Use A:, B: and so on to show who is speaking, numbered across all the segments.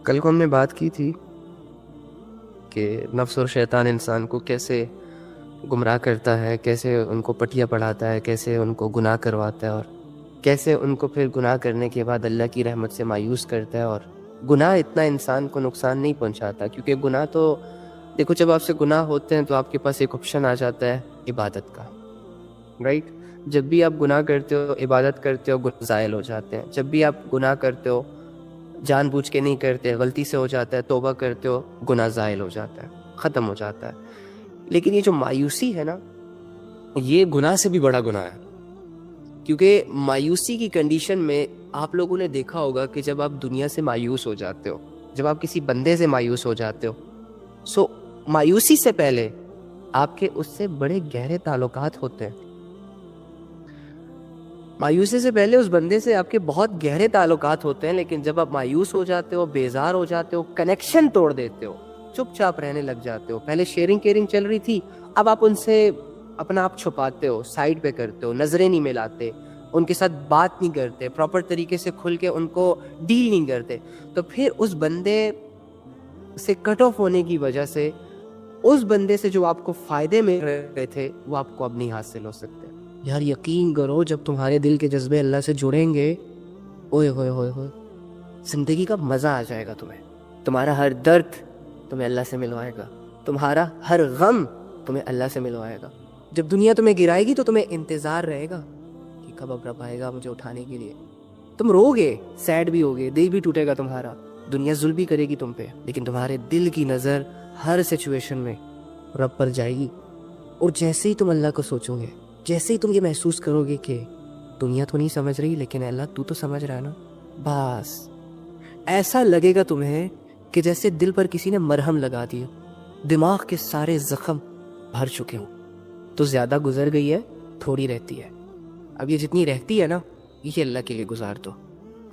A: کل کو ہم نے بات کی تھی کہ نفس اور شیطان انسان کو کیسے گمراہ کرتا ہے، کیسے ان کو پٹیا پڑھاتا ہے، کیسے ان کو گناہ کرواتا ہے، اور کیسے ان کو پھر گناہ کرنے کے بعد اللہ کی رحمت سے مایوس کرتا ہے۔ اور گناہ اتنا انسان کو نقصان نہیں پہنچاتا، کیونکہ گناہ تو دیکھو، جب آپ سے گناہ ہوتے ہیں تو آپ کے پاس ایک آپشن آ جاتا ہے عبادت کا، رائٹ؟ جب بھی آپ گناہ کرتے ہو، عبادت کرتے ہو، گناہ زائل ہو جاتے ہیں۔ جب بھی آپ گناہ کرتے ہو، جان بوجھ کے نہیں کرتے، غلطی سے ہو جاتا ہے، توبہ کرتے ہو، گناہ زائل ہو جاتا ہے، ختم ہو جاتا ہے۔ لیکن یہ جو مایوسی ہے نا، یہ گناہ سے بھی بڑا گناہ ہے، کیونکہ مایوسی کی کنڈیشن میں آپ لوگوں نے دیکھا ہوگا کہ جب آپ دنیا سے مایوس ہو جاتے ہو، جب آپ کسی بندے سے مایوس ہو جاتے ہو، سو مایوسی سے پہلے آپ کے اس سے بڑے گہرے تعلقات ہوتے ہیں۔ مایوسی سے پہلے اس بندے سے آپ کے بہت گہرے تعلقات ہوتے ہیں، لیکن جب آپ مایوس ہو جاتے ہو، بیزار ہو جاتے ہو، کنیکشن توڑ دیتے ہو، چپ چاپ رہنے لگ جاتے ہو۔ پہلے شیئرنگ کیئرنگ چل رہی تھی، اب آپ ان سے اپنا آپ چھپاتے ہو، سائڈ پہ کرتے ہو، نظریں نہیں ملاتے، ان کے ساتھ بات نہیں کرتے، پراپر طریقے سے کھل کے ان کو ڈیل نہیں کرتے، تو پھر اس بندے سے کٹ آف ہونے کی وجہ سے اس بندے سے جو آپ کو فائدے مل رہے تھے وہ آپ کو اب نہیں حاصل ہو سکتے۔ یار یقین کرو، جب تمہارے دل کے جذبے اللہ سے جڑیں گے، اوئے ہوئے ہوئے ہوئے، زندگی کا مزہ آ جائے گا تمہیں۔ تمہارا ہر درد تمہیں اللہ سے ملوائے گا، تمہارا ہر غم تمہیں اللہ سے ملوائے گا۔ جب دنیا تمہیں گرائے گی تو تمہیں انتظار رہے گا کہ کب اب رب آئے گا مجھے اٹھانے کے لیے۔ تم رو گے، سیڈ بھی ہوگے، دل بھی ٹوٹے گا تمہارا، دنیا ظلم بھی کرے گی تم پہ، لیکن تمہارے دل کی نظر ہر سچویشن میں رب پر جائے گی۔ اور جیسے ہی تم اللہ کو سوچو گے، جیسے ہی تم یہ محسوس کرو گے کہ دنیا تو نہیں سمجھ رہی لیکن اللہ تو سمجھ رہا ہے نا، بس ایسا لگے گا تمہیں کہ جیسے دل پر کسی نے مرہم لگا دیا، دماغ کے سارے زخم بھر چکے ہوں۔ تو زیادہ گزر گئی ہے، تھوڑی رہتی ہے، اب یہ جتنی رہتی ہے نا، یہ اللہ کے لیے گزار دو۔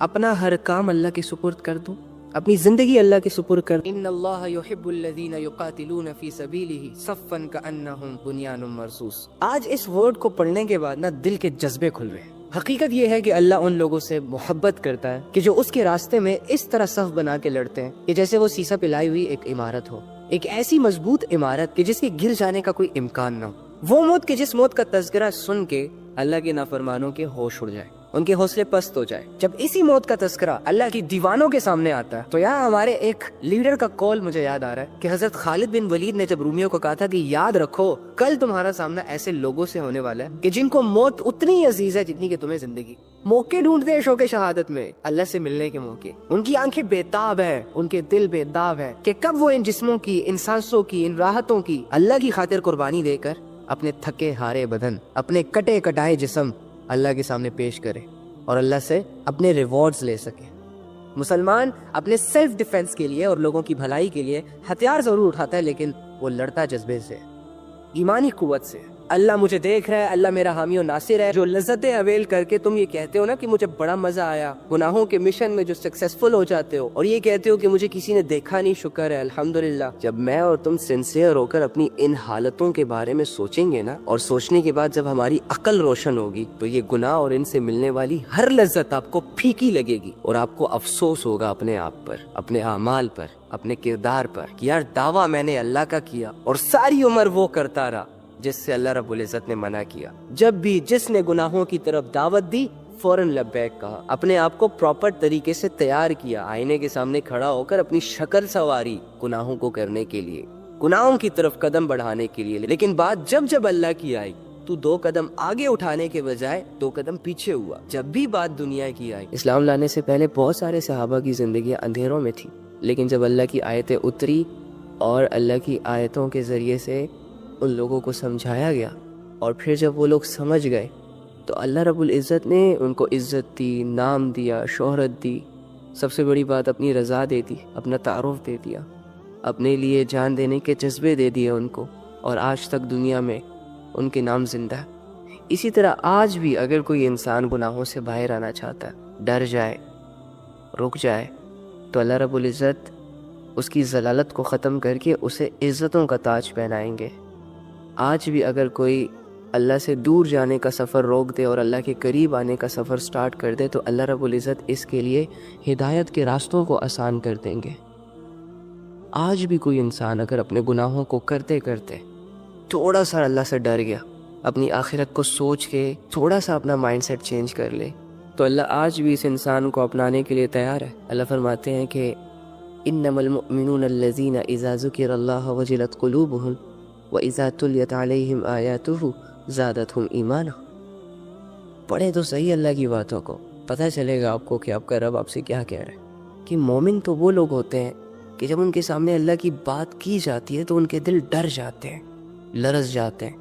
A: اپنا ہر کام اللہ کے سپرد کر دو، اپنی زندگی اللہ کے سپرد کر دو۔ ان اللہ یحب الذین یقاتلون فی سبیلہ صفا کانہم بنیان مرصوص۔ آج اس ورڈ کو پڑھنے کے بعد نا دل کے جذبے کھل رہے ہیں۔ حقیقت یہ ہے کہ اللہ ان لوگوں سے محبت کرتا ہے کہ جو اس کے راستے میں اس طرح صف بنا کے لڑتے ہیں کہ جیسے وہ سیسا پلائی ہوئی ایک عمارت ہو، ایک ایسی مضبوط عمارت کہ جس کے گر جانے کا کوئی امکان نہ ہو۔ وہ موت کہ جس موت کا تذکرہ سن کے اللہ کے نافرمانوں کے ہوش اڑ جائے، ان کے حوصلے پست ہو جائے۔ جب اسی موت کا تذکرہ اللہ کی دیوانوں کے سامنے آتا ہے تو یہاں ہمارے ایک لیڈر کا کال مجھے یاد آ رہا ہے کہ حضرت خالد بن ولید نے جب رومیوں کو کہا تھا کہ یاد رکھو کل تمہارا سامنا ایسے لوگوں سے ہونے والا ہے کہ جن کو موت اتنی عزیز ہے جتنی کہ تمہیں زندگی۔ موقع ڈھونڈتے ہیں شوق شہادت میں، اللہ سے ملنے کے موقع۔ ان کی آنکھیں بےتاب ہے، ان کے دل بےتاب ہے کہ کب وہ ان جسموں کی، ان سانسوں کی، ان راحتوں کی اللہ کی خاطر قربانی دے کر اپنے تھکے ہارے بدن، اپنے کٹے کٹائے جسم اللہ کے سامنے پیش کرے اور اللہ سے اپنے ریوارڈز لے سکے۔ مسلمان اپنے سیلف ڈیفenس کے لیے اور لوگوں کی بھلائی کے لیے ہتھیار ضرور اٹھاتا ہے، لیکن وہ لڑتا جذبے سے، ایمانی قوت سے۔ اللہ مجھے دیکھ رہا ہے، اللہ میرا حامی و ناصر ہے۔ جو لذتیں اویل کر کے تم یہ کہتے ہو نا کہ مجھے بڑا مزہ آیا، گناہوں کے مشن میں جو سکسیسفل ہو جاتے ہو اور یہ کہتے ہو کہ مجھے کسی نے دیکھا نہیں، شکر ہے الحمدللہ۔ جب میں اور تم سنسیئر ہو کر اپنی ان حالتوں کے بارے میں سوچیں گے نا، اور سوچنے کے بعد جب ہماری عقل روشن ہوگی، تو یہ گناہ اور ان سے ملنے والی ہر لذت آپ کو پھیکی لگے گی، اور آپ کو افسوس ہوگا اپنے آپ پر، اپنے اعمال پر، اپنے کردار پر کہ یار دعویٰ میں نے اللہ کا کیا اور ساری عمر وہ کرتا رہا جس سے اللہ رب العزت نے منع کیا۔ جب بھی جس نے گناہوں کی طرف دعوت دی، فوراً لبیک کہا، اپنے آپ کو پراپر طریقے سے تیار کیا، آئینے کے سامنے کھڑا ہو کر اپنی شکل سواری گناہوں کو کرنے کے لیے، گناہوں کی طرف قدم بڑھانے کے لیے۔ لیکن بات جب اللہ کی آئی تو 2 قدم آگے اٹھانے کے بجائے 2 قدم پیچھے ہوا۔ جب بھی بات دنیا کی آئی، اسلام لانے سے پہلے بہت سارے صحابہ کی زندگیاں اندھیروں میں تھی، لیکن جب اللہ کی آیتیں اتری اور اللہ کی آیتوں کے ذریعے سے ان لوگوں کو سمجھایا گیا، اور پھر جب وہ لوگ سمجھ گئے تو اللہ رب العزت نے ان کو عزت دی، نام دیا، شہرت دی، سب سے بڑی بات اپنی رضا دے دی، اپنا تعارف دے دیا، اپنے لیے جان دینے کے جذبے دے دیے ان کو، اور آج تک دنیا میں ان کے نام زندہ ہے۔ اسی طرح آج بھی اگر کوئی انسان گناہوں سے باہر آنا چاہتا ہے، ڈر جائے، رک جائے، تو اللہ رب العزت اس کی ذلالت کو ختم کر کے اسے عزتوں کا تاج پہنائیں گے۔ آج بھی اگر کوئی اللہ سے دور جانے کا سفر روک دے اور اللہ کے قریب آنے کا سفر سٹارٹ کر دے تو اللہ رب العزت اس کے لیے ہدایت کے راستوں کو آسان کر دیں گے۔ آج بھی کوئی انسان اگر اپنے گناہوں کو کرتے کرتے تھوڑا سا اللہ سے ڈر گیا، اپنی آخرت کو سوچ کے تھوڑا سا اپنا مائنڈ سیٹ چینج کر لے، تو اللہ آج بھی اس انسان کو اپنانے کے لیے تیار ہے۔ اللہ فرماتے ہیں کہ انما المؤمنون الذین اذا ذکر اللہ وجلت قلوبهم واذا تلیت علیہم آیاتہ زادتہم ایمانا۔ پڑھیں تو صحیح اللہ کی باتوں کو، پتہ چلے گا آپ کو کہ آپ کا رب آپ سے کیا کہہ رہا ہے، کہ مومن تو وہ لوگ ہوتے ہیں کہ جب ان کے سامنے اللہ کی بات کی جاتی ہے تو ان کے دل ڈر جاتے ہیں، لرز جاتے ہیں،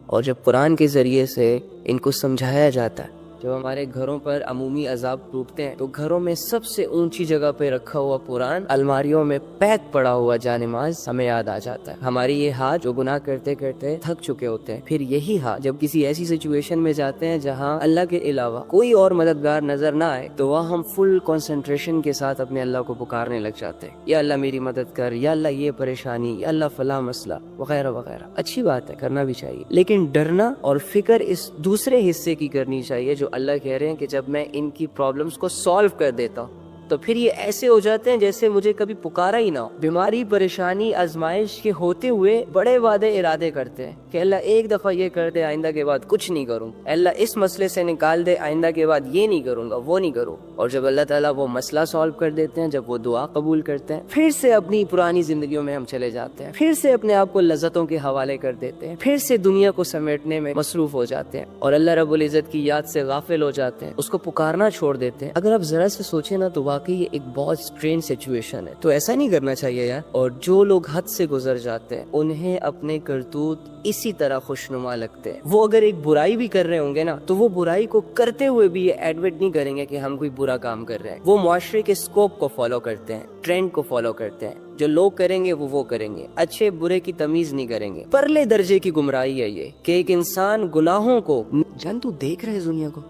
A: اور جب قرآن کے ذریعے سے ان کو سمجھایا جاتا ہے، جب ہمارے گھروں پر عمومی عذاب ٹوٹتے ہیں تو گھروں میں سب سے اونچی جگہ پہ رکھا ہوا قرآن، الماریوں میں پیک پڑا ہوا جانماز ہمیں یاد آ جاتا ہے۔ ہماری یہ ہاتھ جو گناہ کرتے کرتے تھک چکے ہوتے ہیں، پھر یہی ہاتھ جب کسی ایسی سچویشن میں جاتے ہیں جہاں اللہ کے علاوہ کوئی اور مددگار نظر نہ آئے تو وہاں ہم فل کنسنٹریشن کے ساتھ اپنے اللہ کو پکارنے لگ جاتے ہیں، یا اللہ میری مدد کر، یا اللہ یہ پریشانی، یا اللہ فلاں مسئلہ وغیرہ وغیرہ۔ اچھی بات ہے، کرنا بھی چاہیے، لیکن ڈرنا اور فکر اس دوسرے حصے کی کرنی چاہیے جو اللہ کہہ رہے ہیں کہ جب میں ان کی پرابلمز کو سالو کر دیتا ہوں تو پھر یہ ایسے ہو جاتے ہیں جیسے مجھے کبھی پکارا ہی نہ ہو۔ بیماری، پریشانی، آزمائش کے ہوتے ہوئے بڑے وعدے ارادے کرتے ہیں کہ اللہ ایک دفعہ یہ کر دے، آئندہ کے بعد کچھ نہیں کروں، اللہ اس مسئلے سے نکال دے، آئندہ کے بعد یہ نہیں کروں گا، وہ نہیں کروں۔ اور جب اللہ تعالیٰ وہ مسئلہ سالو کر دیتے ہیں، جب وہ دعا قبول کرتے ہیں، پھر سے اپنی پرانی زندگیوں میں ہم چلے جاتے ہیں، پھر سے اپنے آپ کو لذتوں کے حوالے کر دیتے ہیں، پھر سے دنیا کو سمیٹنے میں مصروف ہو جاتے ہیں اور اللہ رب العزت کی یاد سے غافل ہو جاتے ہیں، اس کو پکارنا چھوڑ دیتے ہیں۔ اگر آپ ذرا سے سوچیں نا تو واقعی یہ ایک بہت اسٹرینج سچویشن ہے، تو ایسا نہیں کرنا چاہیے یار۔ اور جو لوگ حد سے گزر جاتے ہیں انہیں اپنے کرتوت اسی طرح خوشنما لگتے ہیں۔ وہ اگر ایک برائی بھی کر رہے ہوں گے نا تو وہ برائی کو کرتے ہوئے بھی یہ ایڈمٹ نہیں کریں گے کہ ہم کوئی برا کام کر رہے ہیں، وہ معاشرے کے سکوپ کو فالو کرتے ہیں، ٹرینڈ کو فالو کرتے ہیں، جو لوگ کریں گے وہ کریں گے، اچھے برے کی تمیز نہیں کریں گے۔ پرلے درجے کی گمراہی ہے یہ کہ ایک انسان گناہوں کو جان، تو دیکھ رہے دنیا کو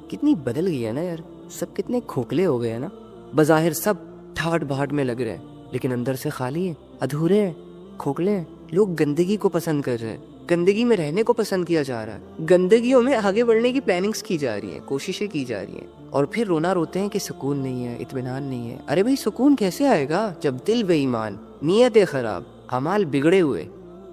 A: کتنی بدل گئی ہے نا یار، سب کتنے کھوکھلے ہو گئے ہیں نا، بظاہر سب ٹھاٹ بھاٹ میں لگ رہے ہیں لیکن اندر سے خالی ہیں، ادھورے ہیں، کھوکھلے ہیں۔ لوگ گندگی کو پسند کر رہے ہیں، گندگی میں رہنے کو پسند کیا جا رہا ہے، گندگیوں میں آگے بڑھنے کی پلاننگز کی جا رہی ہیں، کوششیں کی جا رہی ہیں، اور پھر روتے ہیں کہ سکون نہیں ہے، اطمینان نہیں ہے۔ ارے بھائی سکون کیسے آئے گا جب دل بے ایمان، نیتیں خراب، اعمال بگڑے ہوئے،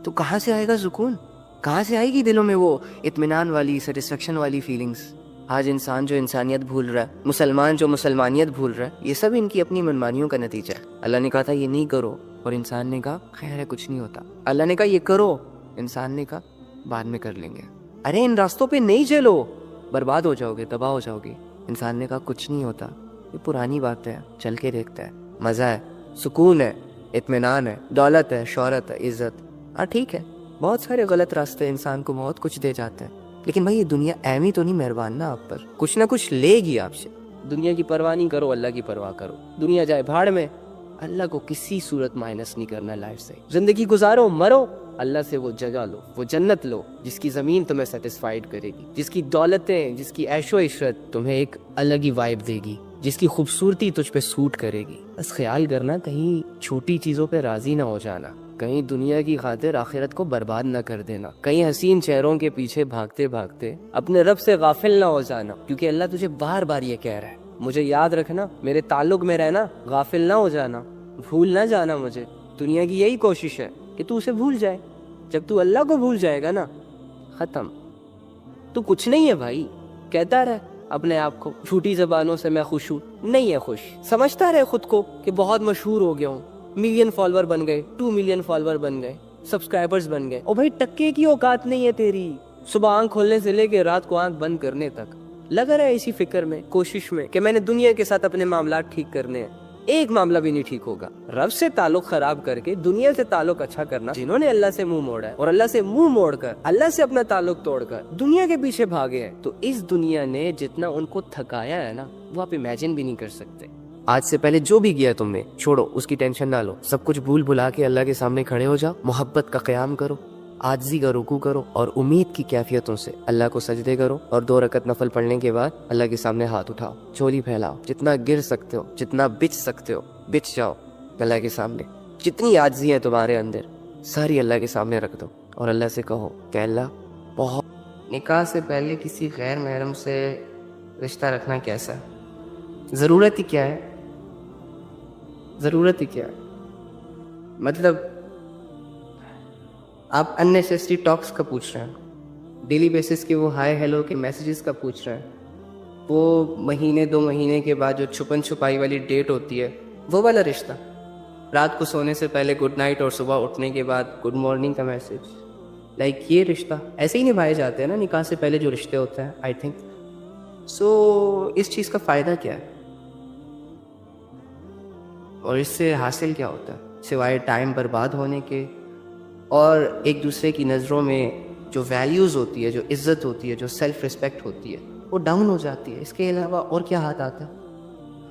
A: تو کہاں سے آئے گا سکون؟ کہاں سے آئے گی دلوں میں وہ اطمینان والی، سیٹسفیکشن والی فیلنگز؟ آج انسان جو انسانیت بھول رہا ہے، مسلمان جو مسلمانیت بھول رہا ہے، یہ سب ان کی اپنی منمانیوں کا نتیجہ ہے۔ اللہ نے کہا تھا یہ نہیں کرو اور انسان نے کہا خیر ہے کچھ نہیں ہوتا۔ اللہ نے کہا یہ کرو، انسان نے کہا بعد میں کر لیں گے۔ ارے ان راستوں پہ نہیں چلو، برباد ہو جاؤ گے، تباہ ہو جاؤ گے۔ انسان نے کہا کچھ نہیں ہوتا، یہ پرانی بات ہے، چل کے دیکھتا ہے، مزہ ہے، سکون ہے، اطمینان ہے، دولت ہے، شہرت ہے، عزت۔ ہاں ٹھیک ہے، بہت سارے غلط راستے انسان کو بہت کچھ دے جاتے ہیں، لیکن بھائی یہ دنیا ایویں تو نہیں مہربان نا آپ پر، کچھ نہ کچھ لے گی آپ سے۔ دنیا کی پرواہ نہیں کرو، اللہ کی پرواہ کرو۔ دنیا جائے بھاڑ میں، اللہ کو کسی صورت مائنس نہیں کرنا لائف سے۔ زندگی گزارو، مرو، اللہ سے وہ جگہ لو، وہ جنت لو جس کی زمین تمہیں سیٹسفائیڈ کرے گی، جس کی دولتیں، جس کی عیش و عشرت تمہیں ایک الگ ہی وائب دے گی، جس کی خوبصورتی تجھ پہ سوٹ کرے گی۔ بس خیال کرنا کہیں چھوٹی چیزوں پہ راضی نہ ہو جانا، کہیں دنیا کی خاطر آخرت کو برباد نہ کر دینا، کہیں حسین چہروں کے پیچھے بھاگتے بھاگتے اپنے رب سے غافل نہ ہو جانا، کیونکہ اللہ تجھے بار بار یہ کہہ رہا ہے مجھے یاد رکھنا، میرے تعلق میں رہنا، غافل نہ ہو جانا، بھول نہ جانا مجھے۔ دنیا کی یہی کوشش ہے کہ تو اسے بھول جائے۔ جب تو اللہ کو بھول جائے گا نا، ختم، تو کچھ نہیں ہے بھائی۔ کہتا رہے اپنے آپ کو جھوٹی زبانوں سے میں خوش ہوں، نہیں ہے خوش، سمجھتا رہے خود کو کہ بہت مشہور ہو گیا ہوں، ملین فالوور بن گئے، 2 ملین فالوور بن گئے، سبسکرائبرز بن گئے، اور بھائی ٹکے کی اوقات نہیں ہے تیری۔ صبح آنکھ کھولنے سے لے کے رات کو آنکھ بند کرنے تک لگا رہا ہے اسی فکر میں، کوشش میں کہ میں نے دنیا کے ساتھ اپنے معاملات ٹھیک کرنے ہیں۔ ایک معاملہ بھی نہیں ٹھیک ہوگا۔ رب سے تعلق خراب کر کے دنیا سے تعلق اچھا کرنا، جنہوں نے اللہ سے منہ موڑا ہے اور اللہ سے منہ موڑ کر، اللہ سے اپنا تعلق توڑ کر دنیا کے پیچھے بھاگے ہیں، تو اس دنیا نے جتنا ان کو تھکایا ہے نا، وہ آپ امیجن بھی نہیں کر سکتے۔ آج سے پہلے جو بھی گیا تم نے چھوڑو، اس کی ٹینشن نہ لو، سب کچھ بھول بھلا کے اللہ کے سامنے کھڑے ہو جاؤ، محبت کا قیام کرو، عاجزی کا رکوع کرو، اور امید کی کیفیتوں سے اللہ کو سجدے کرو، اور 2 رکعت نفل پڑھنے کے بعد اللہ کے سامنے ہاتھ اٹھاؤ، چولی پھیلاؤ، جتنا گر سکتے ہو، جتنا بچ سکتے ہو بچ جاؤ اللہ کے سامنے، جتنی عاجزی ہے تمہارے اندر ساری اللہ کے سامنے رکھ دو، اور اللہ سے کہو کہ اللہ نکاح سے پہلے کسی غیر محرم سے رشتہ رکھنا کیسا ہے؟ ضرورت ہی کیا ہے؟ ضرورت ہی کیا ہے؟ مطلب آپ اننیسیسری ٹاکس کا پوچھ رہے ہیں، ڈیلی بیسس کے وہ ہائی ہیلو کے میسیجز کا پوچھ رہے ہیں، وہ مہینے 2 مہینے کے بعد جو چھپن چھپائی والی ڈیٹ ہوتی ہے وہ والا رشتہ، رات کو سونے سے پہلے گڈ نائٹ اور صبح اٹھنے کے بعد گڈ مارننگ کا میسیج، لائک یہ رشتہ ایسے ہی نبھائے جاتے ہیں نا نکاح سے پہلے جو رشتے ہوتے ہیں آئی تھنک. سو اس چیز کا فائدہ کیا ہے اور اس سے حاصل کیا ہوتا ہے سوائے ٹائم برباد ہونے کے اور ایک دوسرے کی نظروں میں جو ویلیوز ہوتی ہے، جو عزت ہوتی ہے، جو سیلف رسپیکٹ ہوتی ہے وہ ڈاؤن ہو جاتی ہے. اس کے علاوہ اور کیا ہاتھ آتا ہے؟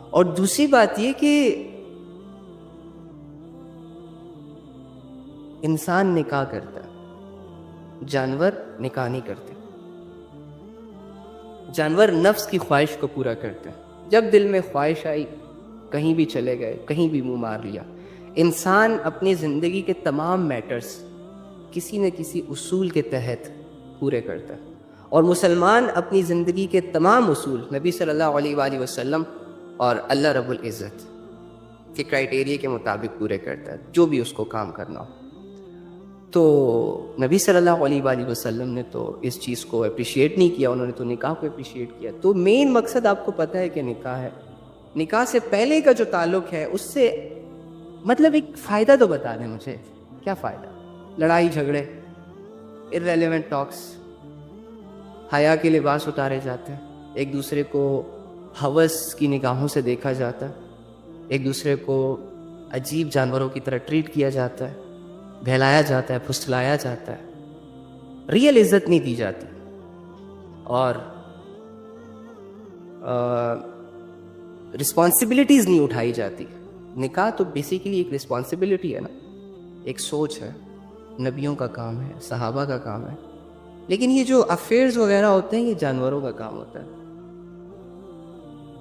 A: اور دوسری بات یہ کہ انسان نکاح کرتا ہے، جانور نکاح نہیں کرتے. جانور نفس کی خواہش کو پورا کرتے ہیں، جب دل میں خواہش آئی کہیں بھی چلے گئے، کہیں بھی منہ مار لیا. انسان اپنی زندگی کے تمام میٹرز کسی نہ کسی اصول کے تحت پورے کرتا ہے، اور مسلمان اپنی زندگی کے تمام اصول نبی صلی اللہ علیہ وآلہ وسلم اور اللہ رب العزت کے کرائٹیریا کے مطابق پورے کرتا ہے جو بھی اس کو کام کرنا ہو. تو نبی صلی اللہ علیہ وآلہ وسلم نے تو اس چیز کو اپریشیٹ نہیں کیا، انہوں نے تو نکاح کو اپریشیٹ کیا. تو مین مقصد آپ کو پتہ ہے کہ نکاح ہے. نکاح سے پہلے کا جو تعلق ہے اس سے مطلب ایک فائدہ تو بتا دیں مجھے، کیا فائدہ؟ لڑائی جھگڑے، irrelevant ٹاکس، حیا کے لباس اتارے جاتے ہیں، ایک دوسرے کو ہوس کی نگاہوں سے دیکھا جاتا ہے، ایک دوسرے کو عجیب جانوروں کی طرح ٹریٹ کیا جاتا ہے، بہلایا جاتا ہے، پھسلایا جاتا ہے، ریئل عزت نہیں دی جاتی. اور رسپانسبلٹیز نہیں اٹھائی جاتی. نکاح تو بیسیکلی ایک رسپانسبلٹی ہے نا، ایک سوچ ہے، نبیوں کا کام ہے، صحابہ کا کام ہے. لیکن یہ جو افیئرز وغیرہ ہوتے ہیں یہ جانوروں کا کام ہوتا ہے.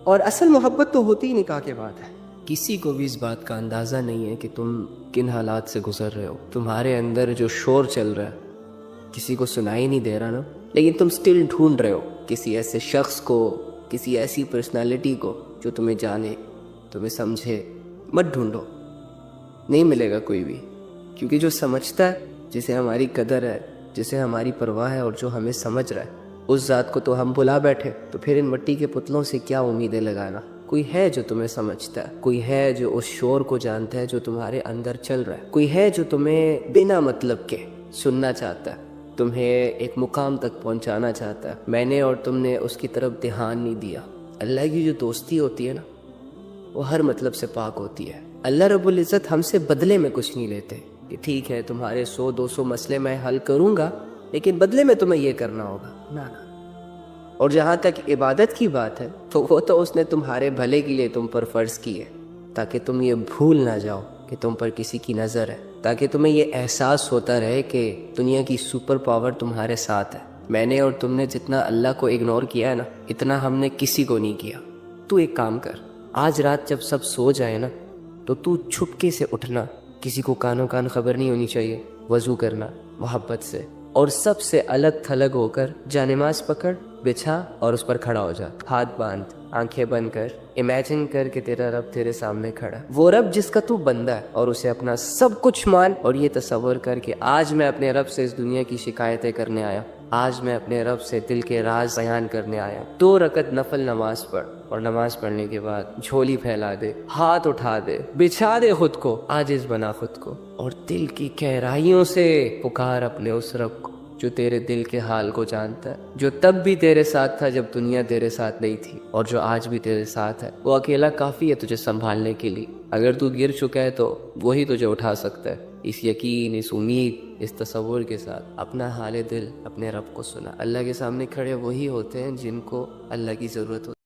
A: اور اصل محبت تو ہوتی ہی نکاح کے بعد ہے. کسی کو بھی اس بات کا اندازہ نہیں ہے کہ تم کن حالات سے گزر رہے ہو. تمہارے اندر جو شور چل رہا ہے کسی کو سنائی نہیں دے رہا نا، لیکن تم سٹل ڈھونڈ رہے ہو کسی ایسے شخص کو، کسی ایسی پرسنالٹی کو جو تمہیں جانے، تمہیں سمجھے. مت ڈھونڈو، نہیں ملے گا کوئی بھی. کیونکہ جو سمجھتا ہے، جسے ہماری قدر ہے، جسے ہماری پرواہ ہے اور جو ہمیں سمجھ رہا ہے، اس ذات کو تو ہم بلا بیٹھے. تو پھر ان مٹی کے پتلوں سے کیا امیدیں لگانا؟ کوئی ہے جو تمہیں سمجھتا ہے، کوئی ہے جو اس شور کو جانتا ہے جو تمہارے اندر چل رہا ہے، کوئی ہے جو تمہیں بنا مطلب کے سننا چاہتا ہے، تمہیں ایک مقام تک پہنچانا چاہتا ہے. میں نے اور تم نے اس کی طرف دھیان نہیں دیا. اللہ کی جو دوستی ہوتی ہے نا وہ ہر مطلب سے پاک ہوتی ہے. اللہ رب العزت ہم سے بدلے میں کچھ نہیں لیتے کہ ٹھیک ہے تمہارے 100-200 مسئلے میں حل کروں گا لیکن بدلے میں تمہیں یہ کرنا ہوگا. نا. اور جہاں تک عبادت کی بات ہے تو وہ تو اس نے تمہارے بھلے کے لیے تم پر فرض کی ہے، تاکہ تم یہ بھول نہ جاؤ کہ تم پر کسی کی نظر ہے، تاکہ تمہیں یہ احساس ہوتا رہے کہ دنیا کی سپر پاور تمہارے ساتھ ہے. میں نے اور تم نے جتنا اللہ کو اگنور کیا ہے نا، اتنا ہم نے کسی کو نہیں کیا. تو ایک کام کر، آج رات جب سب سو جائے نا تو چھپکے سے اٹھنا، کسی کو کانوں کان خبر نہیں ہونی چاہیے، وضو کرنا محبت سے، اور سب سے الگ تھلگ ہو کر جانماز پکڑ، بچھا اور اس پر کھڑا ہو جا. ہاتھ باندھ، آنکھیں بند کر، امیجن کر کہ تیرا رب تیرے سامنے کھڑا، وہ رب جس کا تو بندہ ہے، اور اسے اپنا سب کچھ مان. اور یہ تصور کر کہ آج میں اپنے رب سے اس دنیا کی شکایتیں کرنے آیا، آج میں اپنے رب سے دل کے راز بیان کرنے آیا. 2 رکعت نفل نماز پڑھ، اور نماز پڑھنے کے بعد جھولی پھیلا دے، ہاتھ اٹھا دے، بچھا دے خود کو، عاجز بنا خود کو، اور دل کی گہرائیوں سے پکار اپنے اس رب کو جو تیرے دل کے حال کو جانتا ہے، جو تب بھی تیرے ساتھ تھا جب دنیا تیرے ساتھ نہیں تھی، اور جو آج بھی تیرے ساتھ ہے. وہ اکیلا کافی ہے تجھے سنبھالنے کے لیے. اگر تو گر چکا ہے تو وہی تجھے اٹھا سکتا ہے. اس یقین، اس امید، اس تصور کے ساتھ اپنا حال دل اپنے رب کو سنا. اللہ کے سامنے کھڑے وہی ہوتے ہیں جن کو اللہ کی ضرورت ہوتی ہے.